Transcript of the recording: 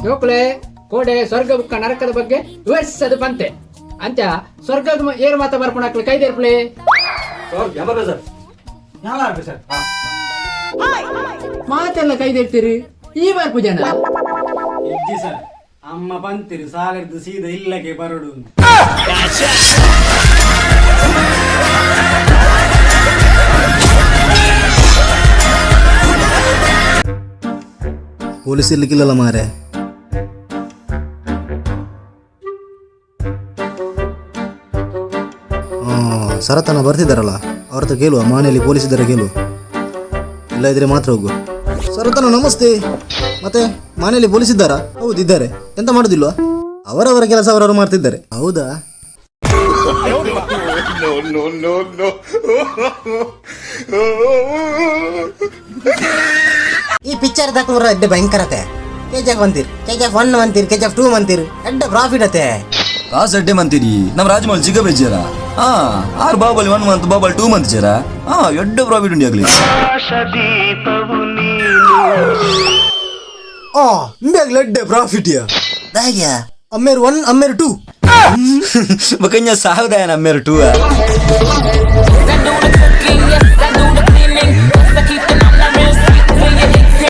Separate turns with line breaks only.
ಯೋಕ್ಲೆ ಕೋಡೆ ಸ್ವರ್ಗ ಬುಕ್ಕ ನರಕದ ಬಗ್ಗೆ ವಿವರಿಸದು ಪಂತೆ ಅಂತ್ಯ ಸ್ವರ್ಗದ ಏರು ಮಾತ ಬರ್ಪಣಕ್ಲೆ ಕೈದೇರ್ಪ್ಲೆ ಮಾತೆಲ್ಲ ಕೈದೇರ್ತೀರಿ ಈ ಬರ್ಪು ಜನ
ಸರ್ ಅಮ್ಮ ಬಂತಿರಿ ಸಾಲದ್ದು ಸೀದಾ ಇಲ್ಲಕ್ಕೆ ಬರಡು
ಪೊಲೀಸ್ ಇರ್ಲಿಕ್ಕಿಲ್ಲಲ್ಲ ಮಾರೆ. ಸರತನ ಬರ್ತಿದ್ದಾರಲ್ಲ ಅವ್ರ ಹತ್ರ ಕೇಳುವ, ಮನೆಯಲ್ಲಿ ಪೊಲೀಸ್ ಇದ್ದಾರೆ ಕೇಳು, ಇಲ್ಲ ಇದ್ರೆ ಮಾತ್ರ ಹೋಗು. ಸರತನ ನಮಸ್ತೆ. ಮತ್ತೆ ಮನೆಯಲ್ಲಿ ಪೊಲೀಸ್ ಇದ್ದಾರಾ? ಹೌದು ಇದ್ದಾರೆ. ಎಂತ ಮಾಡುದಿಲ್ವಾ? ಅವರವರ ಕೆಲಸ ಅವರವರು ಮಾಡ್ತಿದ್ದಾರೆ. ಹೌದಾ?
ಈ ಪಿಕ್ಚರ್ ದಾಖಲ ಎಡ್ಡೆ ಭಯಂಕರತೆ. KGF ಅಂತೀರಿ, KGF 1 ಅಂತೀರಿ, KGF 2 ಅಂತೀರಿ, ಎಡ್ಡೆ ಪ್ರಾಫಿಟ್ ಅತೆ.
ಕಾಸು ಅಡ್ಡೆ ಮಂತೀರಿ. ನಮ್ಮ ರಾಜಮೌಳಿ ಚಿಕ್ಕ ಬೆಜ್ಜಾರ ಆರು ಬಾಬಲ್ 1 ಮಂತ್ ಬಾಬಲ್ 2 ಮಂತ್ ಜರ ಎಡ್ಡೆ ಪ್ರಾಫಿಟ್ ಉಂಡಿ ಆಗ್ಲಿ.
ಎಡ್ಡೆ ಪ್ರಾಫಿಟ್
ದಾಗ್ಯಾ
ಅಮ್ಮೇರು 1 ಅಮ್ಮೇರು 2
ಬಕನ್ಯ ಸಾಹುದಾಯ ನಮ್ಮೇರು 2